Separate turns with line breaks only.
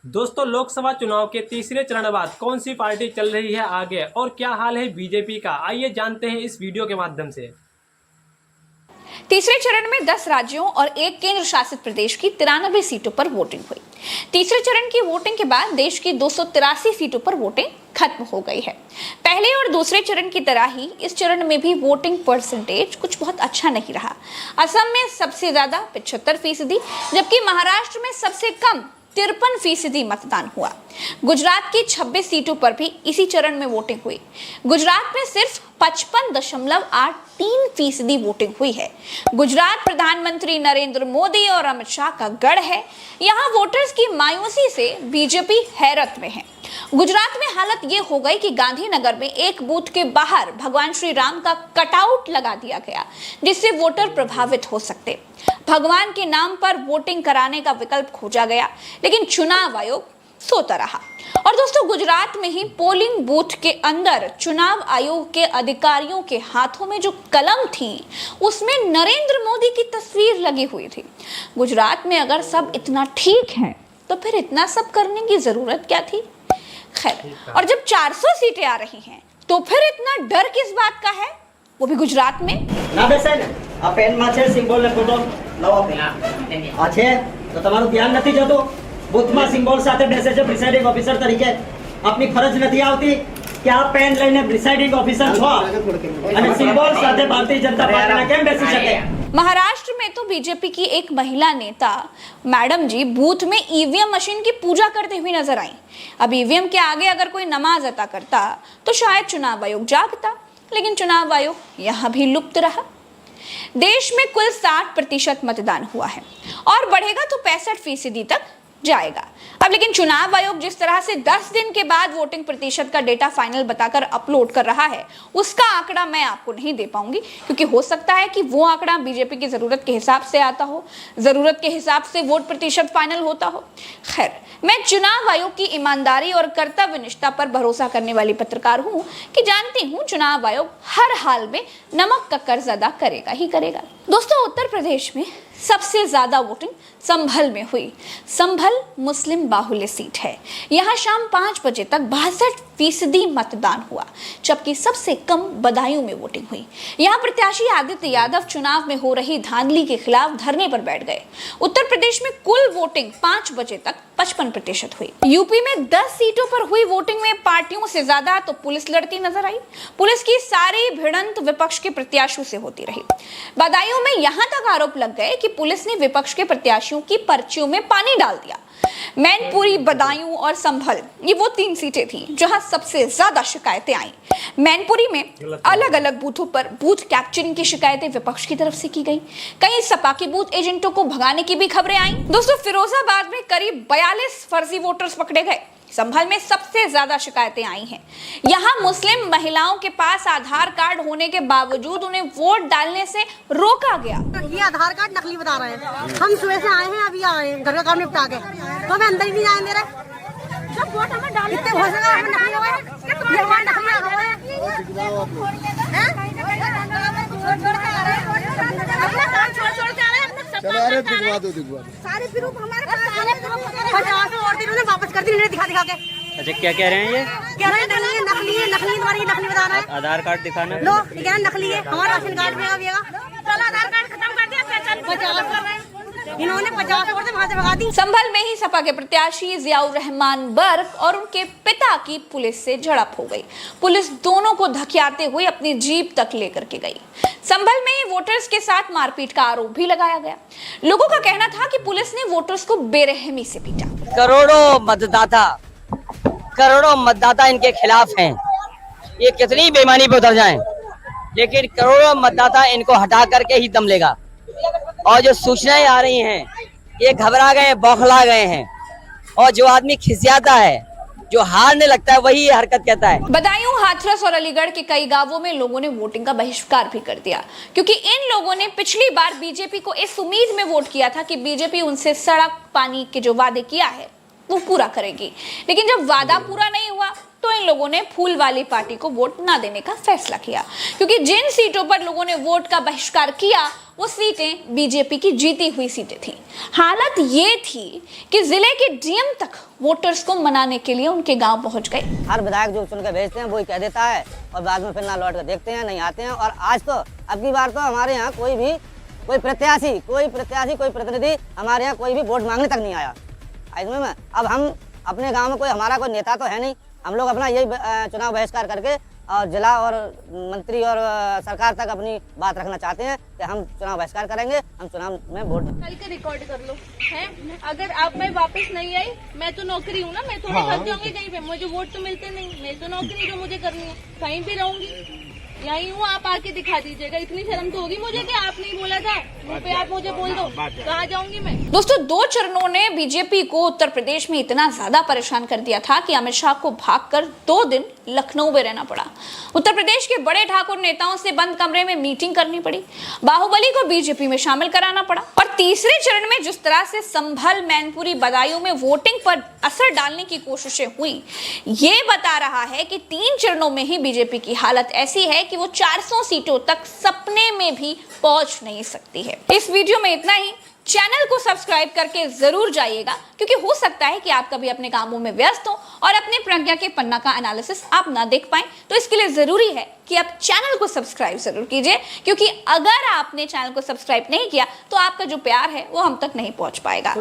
दोस्तों, लोकसभा चुनाव के तीसरे चरण बाद कौन सी पार्टी चल रही है आगे और क्या हाल है बीजेपी का, आइए जानते हैं इस वीडियो के माध्यम से।
तीसरे चरण में 10 राज्यों और एक केंद्र शासित प्रदेश की 93 सीटों पर वोटिंग हुई। तीसरे चरण की वोटिंग के बाद देश की 283 सीटों पर वोटिंग खत्म हो गई है। पहले और दूसरे चरण की तरह ही इस चरण में भी वोटिंग परसेंटेज कुछ बहुत अच्छा नहीं रहा। असम में सबसे ज्यादा 75%, जबकि महाराष्ट्र में सबसे कम 53% मतदान हुआ। गुजरात की 26 सीटों पर भी इसी चरण में वोटिंग हुई। गुजरात में सिर्फ 55.83% वोटिंग हुई है। गुजरात प्रधानमंत्री नरेंद्र मोदी और अमित शाह का गढ़ है। यहाँ वोटर्स की मायूसी से बीजेपी हैरत में है। गुजरात में हालत ये हो गई कि गांधीनगर में एक बूथ के बाहर भगवान श्री राम का कटआउट लगा दिया गया, जिससे वोटर प्रभावित हो सकते। भगवान के नाम पर वोटिंग कराने का विकल्प खोजा गया, लेकिन चुनाव आयोग सोता रहा। और दोस्तों, गुजरात में ही पोलिंग बूथ के अंदर चुनाव आयोग के अधिकारियों के हाथों में जो कलम थी, उसमें नरेंद्र मोदी की तस्वीर लगी हुई थी। गुजरात में अगर सब इतना ठीक है तो फिर इतना सब करने की जरूरत क्या थी? खैर, और जब 400 सीटें आ रही हैं तो फिर इतना डर किस बात का है, वो भी गुजरात में।
ના બેસે ને આ પેનમાં છે સિમ્બોલ ને ફોટો લાવો પેલા આ છે તો તમારું ધ્યાન નથી જતું બૂથમાં સિમ્બોલ સાથે બેસે છે પ્રિસાઇડિંગ ઓફિસર તરીકે આપની ફરજ નથી આવતી કે આ પેન લઈને પ્રિસાઇડિંગ ઓફિસર છો અને સિમ્બોલ સાથે ભારતીય જનતા પાર્ટીના કેમ બેસી શકે?
महाराष्ट्र में तो बीजेपी की एक महिला नेता मैडम जी बूथ में ईवीएम मशीन की पूजा करते हुए नजर आई। अब ईवीएम के आगे अगर कोई नमाज अता करता तो शायद चुनाव आयोग जागता, लेकिन चुनाव आयोग यहां भी लुप्त रहा। देश में कुल 60% मतदान हुआ है और बढ़ेगा तो 65% तक जाएगा। अब लेकिन चुनाव आयोग जिस तरह से 10 दिन के बाद वोटिंग प्रतिशत का डेटा फाइनल बताकर अपलोड कर रहा है, उसका आंकड़ा मैं आपको नहीं दे पाऊंगी, क्योंकि हो सकता है कि वो आंकड़ा बीजेपी की जरूरत के हिसाब से आता हो, जरूरत के हिसाब से वोट प्रतिशत फाइनल होता हो। खैर, मैं चुनाव आयोग की ईमानदारी और कर्तव्यनिष्ठा पर भरोसा करने वाली पत्रकार हूं कि जानती हूं चुनाव आयोग हर हाल में नमक का कर्ज अदा करेगा ही करेगा। दोस्तों, उत्तर प्रदेश में सबसे ज्यादा वोटिंग संभल में हुई। संभल मुस्लिम बाहुल्य सीट है। यहाँ शाम 5 बजे तक 62% मतदान हुआ, जबकि सबसे कम बदायूं में वोटिंग हुई। यहाँ प्रत्याशी आदित्य यादव चुनाव में हो रही धांधली के खिलाफ धरने पर बैठ गए। उत्तर प्रदेश में कुल वोटिंग 5 बजे तक 55% हुई। यूपी में 10 सीटों पर हुई वोटिंग में पार्टियों से ज्यादा तो पुलिस लड़ती नजर आई। पुलिस की सारी भिड़ंत विपक्ष के प्रत्याशियों से होती रही। बदायूं में यहां तक आरोप लग गए कि पुलिस ने विपक्ष के प्रत्याशियों की पर्चियों में पानी डाल दिया। मैनपुरी, बदायूं और संभल, ये वो 3 सीटें थी जहां सबसे ज्यादा शिकायतें आई। मैनपुरी में अलग अलग बूथों पर बूथ कैप्चरिंग की शिकायतें विपक्ष की तरफ से की गई। कई सपा के बूथ एजेंटों को भगाने की भी खबरें आई। दोस्तों, फिरोजाबाद में करीब 42 फर्जी वोटर्स पकड़े गए। संभल में सबसे ज्यादा शिकायतें आई हैं। यहाँ मुस्लिम महिलाओं के पास आधार कार्ड होने के बावजूद उन्हें वोट डालने से रोका गया।
ये आधार कार्ड नकली बता रहे हैं। हम सुबह से आए हैं, अभी आए हैं घर का काम निपटा के, तो हमें अंदर ही नहीं जाने दे रहे। सब वोट हमें डालने इतने हो सका हमें नकली हुए हैं। ये वोट नकली आ गए हैं। अपना काम छोड़ के आ रहे हैं।
दिखवा दो
सारे प्रूफ हमारे पास 50 वोट इन्होंने वापस कर दी, इन्हें दिखा के।
अच्छा, क्या कह रहे हैं ये?
कह रहे हैं नकली तुम्हारी नकली बता रहे हैं।
आधार कार्ड दिखाना।
लो, ये कह रहे हैं नकली है, हमारा राशन कार्ड भी आएगा। चलो आधार कार्ड खत्म कर दिया, पहचान कर रहे हैं। इन्होंने 50 वोट से वहां से भगा दी।
संभल में ही सपा के प्रत्याशी जियाउर रहमान बर्क और उनके पिता की पुलिस से झड़प हो गई। पुलिस दोनों को धकियाते हुए अपनी जीप तक लेकर के गई। संभल में ही वोटर्स के साथ मारपीट का आरोप भी लगाया गया। लोगों का कहना था कि पुलिस ने वोटर्स को बेरहमी से पीटा।
करोड़ों मतदाता इनके खिलाफ हैं। ये कितनी बेईमानी पे उतर जाएं, लेकिन करोड़ों मतदाता इनको हटा करके ही दम लेगा। और जो सूचनाएं आ रही हैं, ये घबरा गए, बौखला गए हैं। और जो आदमी खिसियाता है, जो हारने लगता है, वही ये हरकत कहता है।
बदायूं, हाथरस और अलीगढ़ के कई गांवों में लोगों ने वोटिंग का बहिष्कार भी कर दिया, क्योंकि इन लोगों ने पिछली बार बीजेपी को इस उम्मीद में वोट किया था कि बीजेपी उनसे सड़क, पानी के जो वादे किया है वो पूरा करेगी। लेकिन जब वादा पूरा नहीं हुआ तो इन लोगों ने फूल वाली पार्टी को वोट ना देने का फैसला किया, क्योंकि जिन सीटों पर लोगों ने वोट का बहिष्कार किया वो सीटें बीजेपी की जीती हुई सीटें थी। हालत ये थी कि जिले के डीएम तक वोटर्स को मनाने के लिए उनके गांव पहुंच गए।
हर विधायक जो चुन के भेजते हैं वही कह देता है और बाद में फिर ना लौट कर देखते हैं, नहीं आते हैं। और आज तो अब की बार तो हमारे यहाँ कोई प्रत्याशी कोई प्रतिनिधि हमारे यहाँ कोई भी वोट मांगने तक नहीं आया। इसमें अब हम अपने गांव में हमारा कोई नेता तो है नहीं, हम लोग अपना यही चुनाव बहिष्कार करके और जिला और मंत्री और सरकार तक अपनी बात रखना चाहते हैं कि हम चुनाव बहिष्कार करेंगे, हम चुनाव में वोट
कल के रिकॉर्ड कर लो हैं। अगर आप मैं वापस नहीं आई, मैं तो नौकरी हूँ ना, मैं थोड़ी भाग जाऊंगी कहीं पे, मुझे वोट तो मिलते नहीं, मैं तो नौकरी जो मुझे करनी है कहीं भी रहूंगी, यहीं हूँ। आप आके दिखा दीजिएगा, इतनी शर्म तो होगी मुझे कि आप नहीं बोला था, मुंह पे आप मुझे बोल दो, कहाँ जाऊंगी मैं।
दोस्तों, 2 चरणों ने बीजेपी को उत्तर प्रदेश में इतना ज्यादा परेशान कर दिया था कि अमित शाह को भागकर 2 दिन लखनऊ में रहना पड़ा। उत्तर प्रदेश के बड़े ठाकुर नेताओं से बंद कमरे में मीटिंग करनी पड़ी, बाहुबली को बीजेपी में शामिल कराना पड़ा। और तीसरे चरण में जिस तरह से संभल, मैनपुरी, बदायूं में वोटिंग पर असर डालने की कोशिशें हुई, ये बता रहा है कि 3 चरणों में ही बीजेपी की हालत ऐसी है कि वो 400 सीटों तक सपने में भी पहुंच नहीं सकती है। इस वीडियो में इतना ही। चैनल को सब्सक्राइब करके जरूर जाइएगा, क्योंकि हो सकता है कि आप कभी अपने कामों में व्यस्त हो और अपने प्रज्ञा के पन्ना का एनालिसिस आप ना देख पाएं। तो इसके लिए जरूरी है कि आप चैनल को सब्सक्राइब जरूर कीजिए, क्योंकि अगर आपने चैनल को सब्सक्राइब नहीं किया तो आपका जो प्यार है वो हम तक नहीं पहुंच पाएगा।